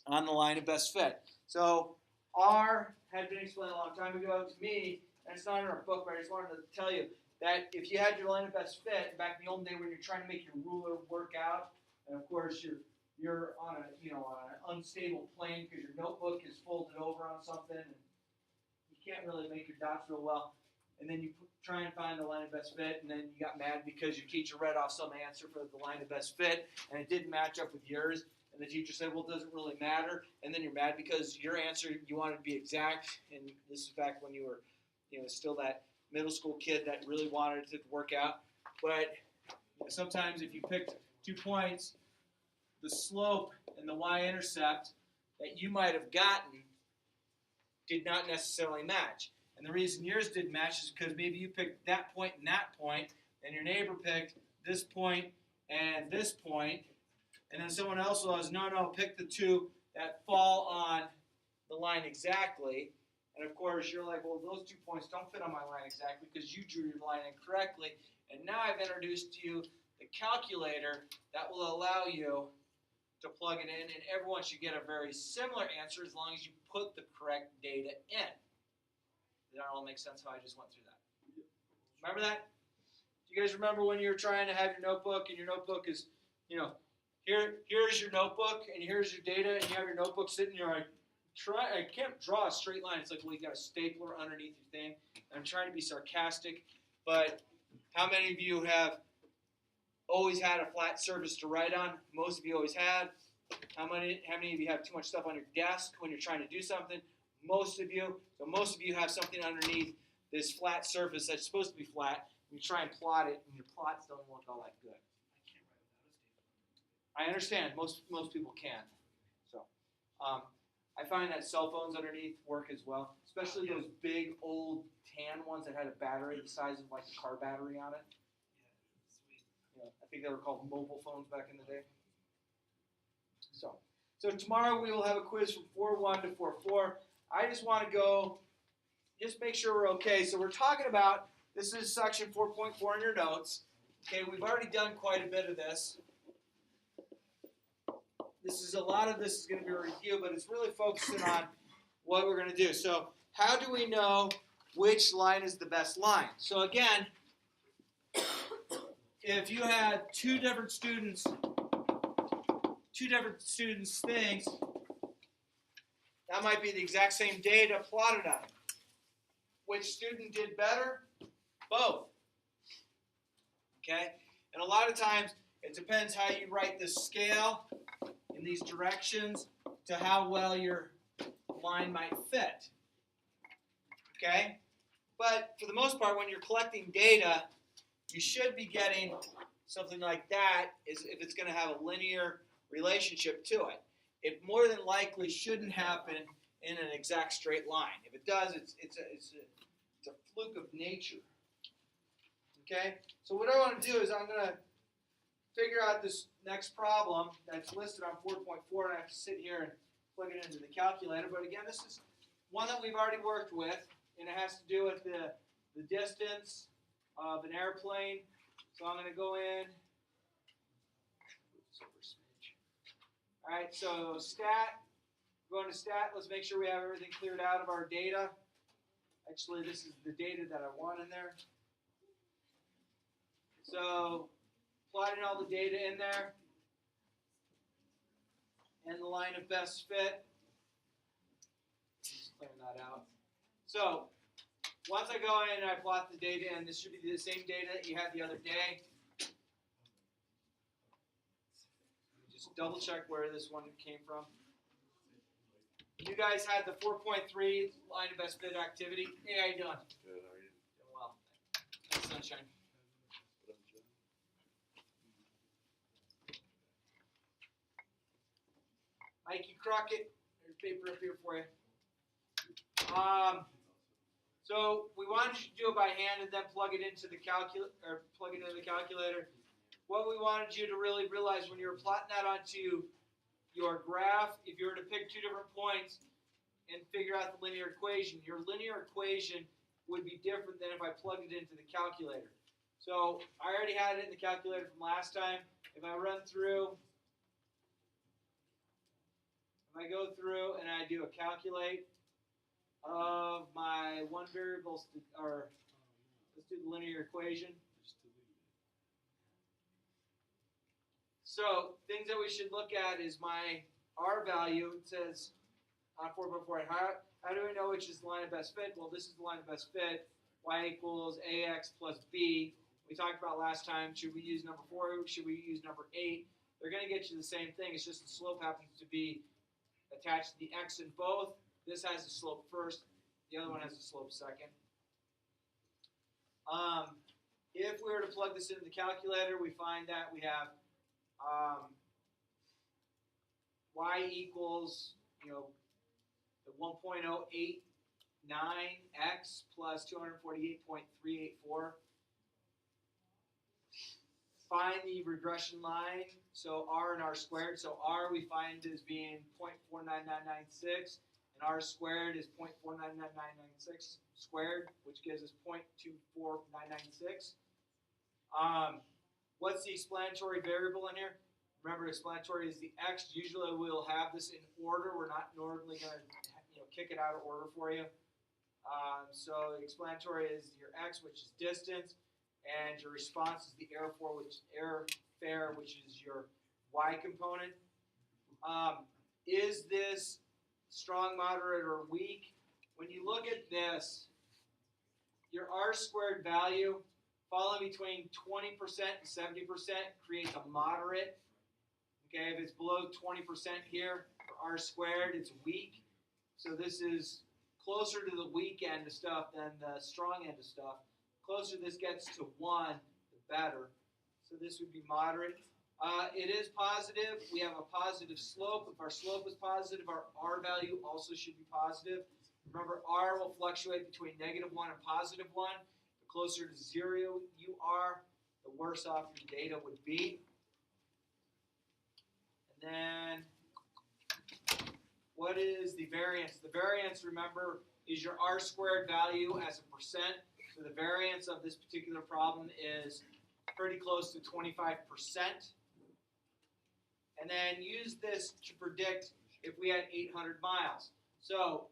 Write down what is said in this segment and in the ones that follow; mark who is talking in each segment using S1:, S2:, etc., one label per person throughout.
S1: on the line of best fit. So R had been explained a long time ago to me, and it's not in our book, but I just wanted to tell you that if you had your line of best fit back in the old day when you're trying to make your ruler work out, and of course you're on a on an unstable plane because your notebook is folded over on something and you can't really make your dots real well, and then you try and find the line of best fit, and then you got mad because your teacher read off some answer for the line of best fit and it didn't match up with yours, and the teacher said, well, it doesn't really matter, and then you're mad because your answer you wanted to be exact, and this is back when you were still that middle school kid that really wanted it to work out. But sometimes if you picked 2 points, the slope and the y-intercept that you might have gotten did not necessarily match. And the reason yours didn't match is because maybe you picked that point, and your neighbor picked this point and this point, and then someone else was, no, pick the 2 that fall on the line exactly. And of course, you're like, well, those 2 points don't fit on my line exactly because you drew your line incorrectly. And now I've introduced to you the calculator that will allow you to plug it in, and everyone should get a very similar answer as long as you put the correct data in. Did that all make sense how I just went through that? Remember that? Do you guys remember when you were trying to have your notebook, and your notebook is, here's your notebook, and here's your data, and you have your notebook sitting there like, I can't draw a straight line. It's like, well, you got a stapler underneath your thing. I'm trying to be sarcastic, but how many of you have always had a flat surface to write on? Most of you always had. How many of you have too much stuff on your desk when you're trying to do something? Most of you. So most of you have something underneath this flat surface that's supposed to be flat. And you try and plot it, and your plots don't look all that good. I understand. Most people can. So I find that cell phones underneath work as well, especially those big old tan ones that had a battery the size of like a car battery on it. I think they were called mobile phones back in the day. So tomorrow we will have a quiz from 4.1 to 4.4. I just want to go, just make sure we're okay. So we're talking about, this is section 4.4 in your notes. Okay, we've already done quite a bit of this. A lot of this is going to be a review, but it's really focusing on what we're going to do. So how do we know which line is the best line? So again, if you had two different students' things, that might be the exact same data plotted on it. Which student did better? Both. Okay? And a lot of times, it depends how you write the scale in these directions to how well your line might fit. Okay? But for the most part, when you're collecting data, you should be getting something like that if it's going to have a linear relationship to it. It more than likely shouldn't happen in an exact straight line. If it does, it's a fluke of nature. Okay? So what I want to do is I'm going to figure out this next problem that's listed on 4.4, and I have to sit here and plug it into the calculator. But again, this is one that we've already worked with, and it has to do with the distance of an airplane. So I'm going to go in. All right, so stat. Going to stat. Let's make sure we have everything cleared out of our data. Actually, this is the data that I want in there. So plotting all the data in there and the line of best fit. Just clearing that out. So once I go in and I plot the data, and this should be the same data that you had the other day. Just double check where this one came from. You guys had the 4.3 line of best fit activity. Hey, how you doing?
S2: Good, how are you?
S1: Doing well. Thanks, sunshine. Mikey Crockett, there's paper up here for you. So we wanted you to do it by hand and then plug it into the calculator. What we wanted you to really realize when you were plotting that onto your graph, if you were to pick two different points and figure out the linear equation, your linear equation would be different than if I plugged it into the calculator. So I already had it in the calculator from last time. If I run through I go through and I do a calculate of my one variables, or let's do the linear equation. So things that we should look at is my R value. It says on 4x4, how do we know which is the line of best fit? Well, this is the line of best fit. Y equals AX plus B. We talked about last time, should we use number 4? Should we use number 8? They're going to get you the same thing. It's just the slope happens to be attached to the X in both. This has the slope first. The other one has the slope second. If we were to plug this into the calculator, we find that we have y equals, the 1.089x plus 248.384. Find the regression line, so r and r squared. So r we find as being 0.49996, and r squared is 0.499996 squared, which gives us 0.24996. What's the explanatory variable in here? Remember, explanatory is the x. Usually we'll have this in order. We're not normally going to kick it out of order for you. So the explanatory is your x, which is distance, and your response is the airfare, which is your y component. Is this strong, moderate, or weak? When you look at this, your r squared value falling between 20% and 70% creates a moderate. Okay, if it's below 20% here for r squared, it's weak. So this is closer to the weak end of stuff than the strong end of stuff. Closer this gets to 1, the better. So this would be moderate. It is positive. We have a positive slope. If our slope is positive, our r value also should be positive. Remember, r will fluctuate between -1 and +1. The closer to 0 you are, the worse off your data would be. And then, what is the variance? The variance, remember, is your r squared value as a percent. So the variance of this particular problem is pretty close to 25%. And then use this to predict if we had 800 miles. So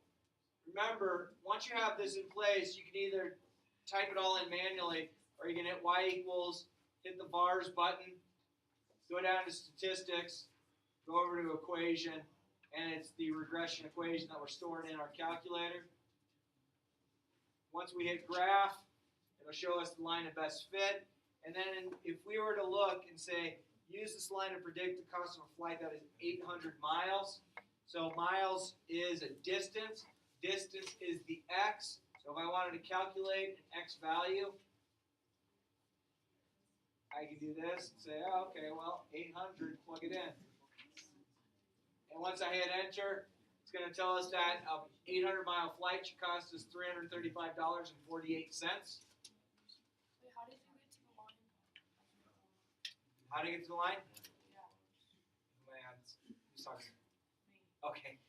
S1: remember, once you have this in place, you can either type it all in manually, or you can hit y equals, hit the vars button, go down to statistics, go over to equation, and it's the regression equation that we're storing in our calculator. Once we hit graph, it'll show us the line of best fit. And then if we were to look and say, use this line to predict the cost of a flight that is 800 miles. So miles is a distance. Distance is the x. So if I wanted to calculate an x value, I can do this and say, oh, okay, well, 800, plug it in. And once I hit enter, it's going to tell us that an 800-mile flight should cost us $335.48.
S2: Wait, how did you get to the line?
S1: How to get to the line?
S2: Yeah.
S1: Man, who's talking? Okay.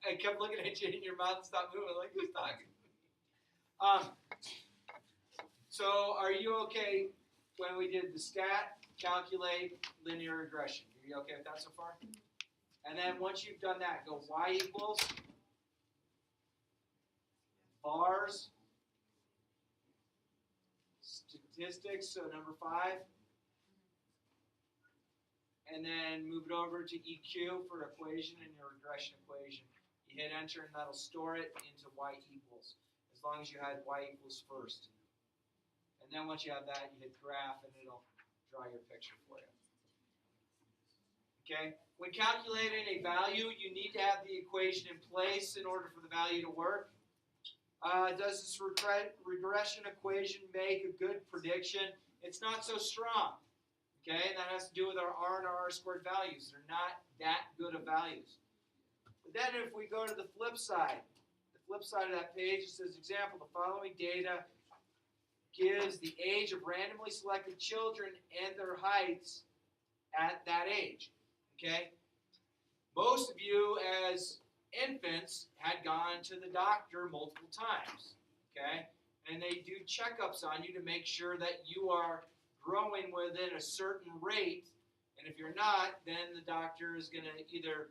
S1: I kept looking at you and your mouth stopped moving like who's talking? So are you okay when we did the stat, calculate, linear regression? Are you okay with that so far? And then once you've done that, go y equals vars, statistics, so number 5. And then move it over to EQ for equation and your regression equation. You hit enter and that'll store it into y equals, as long as you had y equals first. And then once you have that, you hit graph and it'll draw your picture for you. Okay? When calculating a value, you need to have the equation in place in order for the value to work. Does this regression equation make a good prediction? It's not so strong. Okay, and that has to do with our r and our r squared values. They're not that good of values. But then if we go to the flip side of that page, it says, example, the following data gives the age of randomly selected children and their heights at that age. Okay? Most of you as infants had gone to the doctor multiple times. Okay? And they do checkups on you to make sure that you are growing within a certain rate, and if you're not, then the doctor is going to either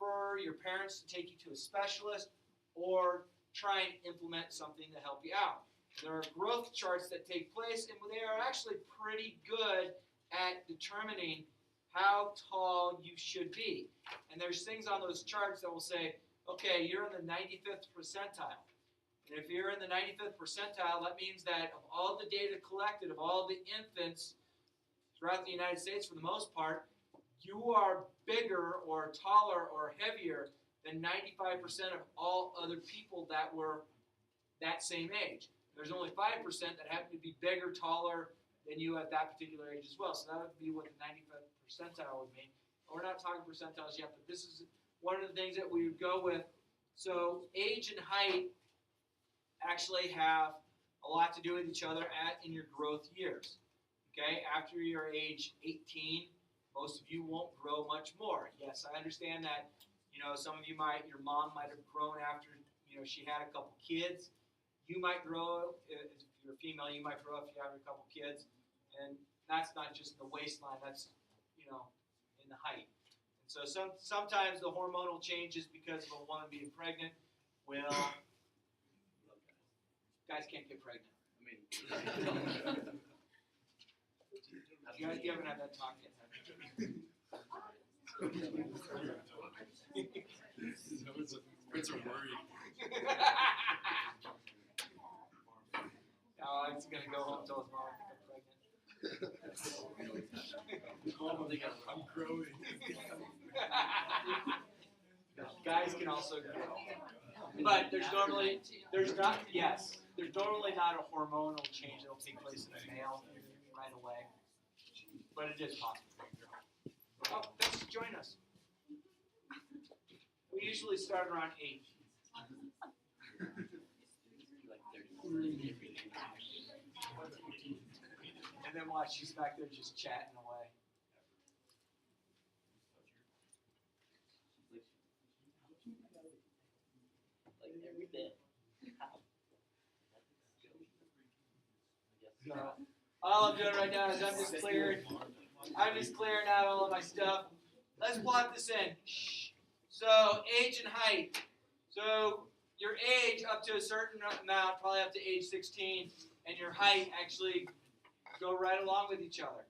S1: refer your parents to take you to a specialist, or try and implement something to help you out. There are growth charts that take place, and they are actually pretty good at determining how tall you should be. And there's things on those charts that will say, okay, you're in the 95th percentile. And if you're in the 95th percentile, that means that of all the data collected, of all the infants throughout the United States for the most part, you are bigger or taller or heavier than 95% of all other people that were that same age. There's only 5% that happen to be bigger, taller than you at that particular age as well. So that would be what the 95th percentile would mean. We're not talking percentiles yet, but this is one of the things that we would go with. So age and height actually have a lot to do with each other in your growth years. Okay, after you're age 18, most of you won't grow much more. Yes, I understand that. Some of you your mom might have grown after she had a couple kids. You might grow, if you're a female, you might grow if you have a couple kids, and that's not just the waistline. That's in the height. And so sometimes the hormonal changes because of a woman being pregnant will. Guys can't get pregnant. You haven't had that talk yet, have you?
S2: It's a worry.
S1: No, he's going to go home till his mom gets pregnant.
S2: I'm growing.
S1: Guys can also grow. But there's normally not a hormonal change that will take place in a male right away. But it is possible. Oh, thanks for joining us. We usually start around 8. And then watch, she's back there just chatting away.
S3: Like every day.
S1: So, all I'm doing right now is I'm just clearing out all of my stuff. Let's plot this in. So, age and height. So, your age up to a certain amount, probably up to age 16, and your height actually go right along with each other.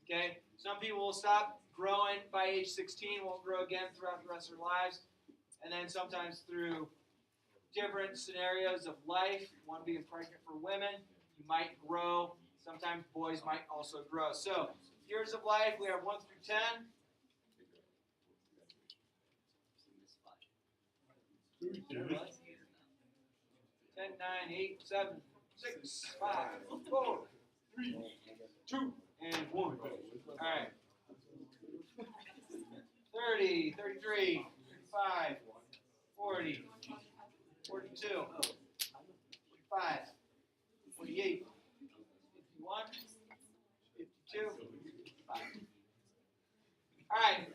S1: Okay? Some people will stop growing by age 16, won't grow again throughout the rest of their lives. And then sometimes through different scenarios of life, one being pregnant for women, you might grow. Sometimes boys might also grow. So, years of life, we have 1 through 10. 10, 9, 8, 7, 6, 5, 4, 3, 2, and 1. All right. 30, 33, 35, 40, 42, 45, 48, 51, 52, 55. All right.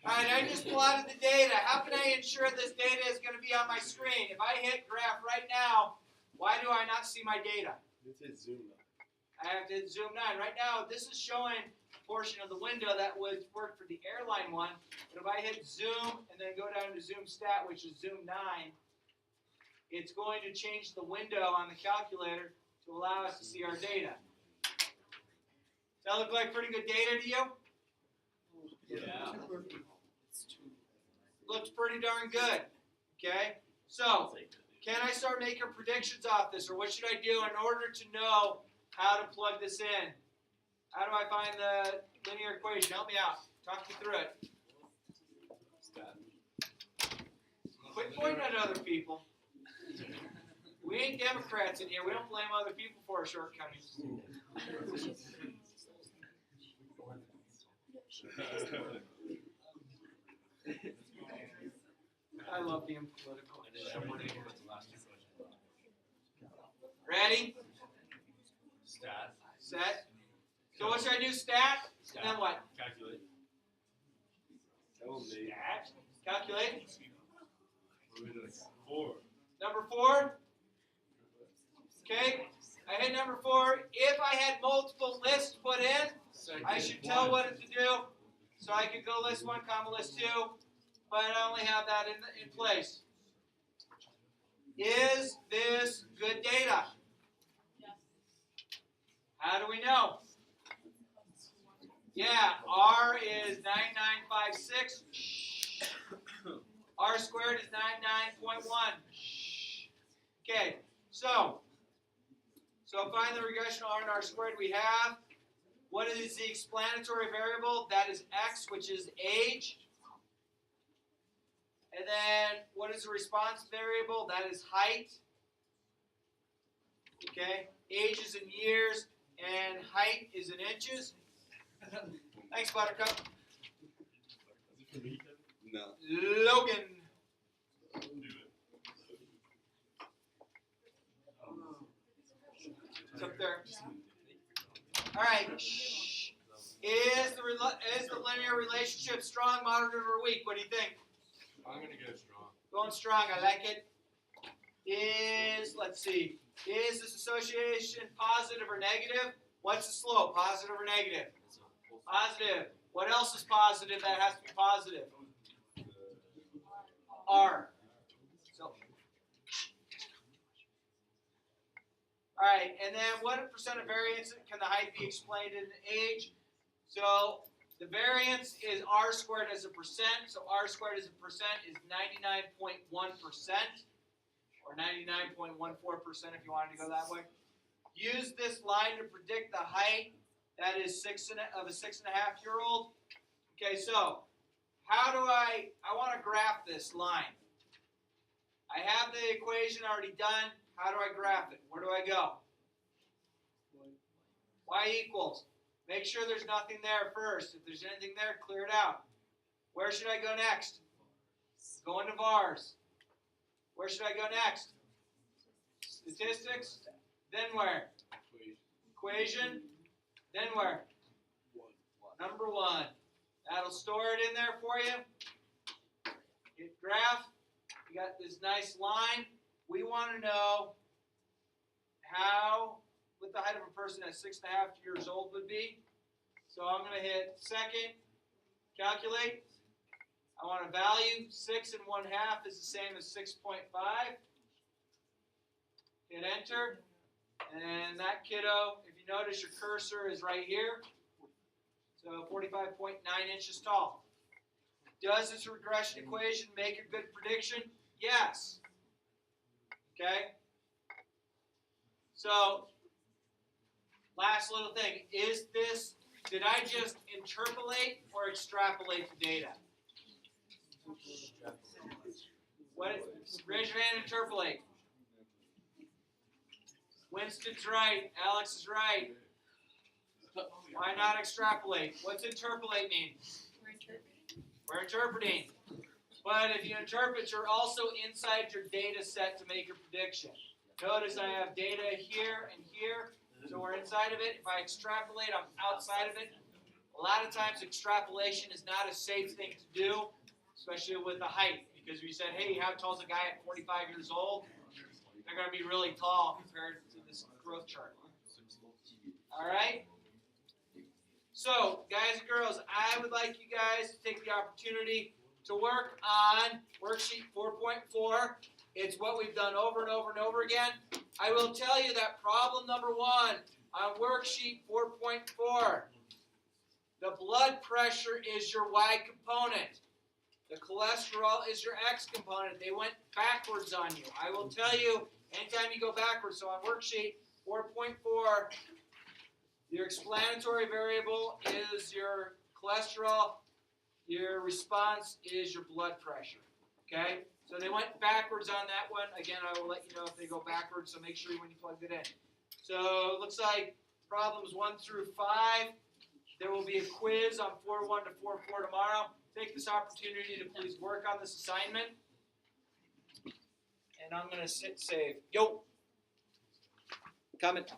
S1: All right, I just plotted the data. How can I ensure this data is going to be on my screen? If I hit graph right now, why do I not see my data?
S2: It says zoom now.
S1: I have to hit zoom 9. Right now, this is showing a portion of the window that would work for the airline one. But if I hit zoom and then go down to zoom stat, which is zoom 9, it's going to change the window on the calculator to allow us to see our data. Does that look like pretty good data to you?
S2: Yeah.
S1: Looks pretty darn good. Okay? So, can I start making predictions off this, or what should I do in order to know how to plug this in? How do I find the linear equation? Help me out. Talk me through it. Quit pointing at other people. We ain't Democrats in here. We don't blame other people for our shortcomings. I love being political. Ready?
S2: Stat.
S1: Set. So what should I do? Stat? And then what?
S2: Calculate.
S1: Stat. Calculate.
S2: 4.
S1: Number 4. Okay. I hit number 4. If I had multiple lists put in, I should tell what to do. So I could go list 1, list 2, but I only have that in place. Is this good data? How do we know? Yeah, R is 9956. R squared is 99.1. Okay, so find the regression R and R squared we have. What is the explanatory variable? That is X, which is age. And then what is the response variable? That is height. Okay, age is in years and height is in inches. Thanks, Buttercup.
S2: No.
S1: Logan. It's up there. All right. Is the linear relationship strong, moderate, or weak? What do you think?
S2: I'm gonna go strong.
S1: Going strong. I like it. Let's see. Is this association positive or negative? What's the slope? Positive or negative? Positive. What else is positive that has to be positive? R. So, all right, and then what percent of variance can the height be explained in age? So the variance is R squared as a percent. So R squared as a percent is 99.1%, or 99.14% if you wanted to go that way. Use this line to predict the height. That is of a 6.5-year-old. Okay, so how do I want to graph this line. I have the equation already done. How do I graph it? Where do I go? Y equals. Make sure there's nothing there first. If there's anything there, clear it out. Where should I go next? Go into VARs. Where should I go next? Statistics. Then where? Equation. Then where? Number 1. That'll store it in there for you. Hit graph. You got this nice line. We want to know what the height of a person at 6.5 years old would be. So I'm going to hit second, calculate. I want a value. 6 1/2 is the same as 6.5. Hit enter. And that kiddo, if you notice, your cursor is right here. So 45.9 inches tall. Does this regression equation make a good prediction? Yes. Okay? So, last little thing. Did I just interpolate or extrapolate the data? Raise your hand and interpolate. Winston's right. Alex is right. Why not extrapolate? What's interpolate mean? We're interpreting. But if you interpret, you're also inside your data set to make a prediction. Notice I have data here and here, so we're inside of it. If I extrapolate, I'm outside of it. A lot of times extrapolation is not a safe thing to do, especially with the height. Because if you said, hey, how tall is a guy at 45 years old? They're going to be really tall compared to this growth chart. All right? So, guys and girls, I would like you guys to take the opportunity to work on worksheet 4.4. It's what we've done over and over and over again. I will tell you that problem number 1 on worksheet 4.4, the blood pressure is your Y component. The cholesterol is your X component. They went backwards on you. I will tell you, anytime you go backwards, so on worksheet 4.4, your explanatory variable is your cholesterol. Your response is your blood pressure. Okay? So they went backwards on that one. Again, I will let you know if they go backwards, so make sure when you plug it in. So it looks like problems 1 through 5. There will be a quiz on 4.1 to 4.4 tomorrow. Take this opportunity to please work on this assignment. And I'm going to save. Yo! Comment.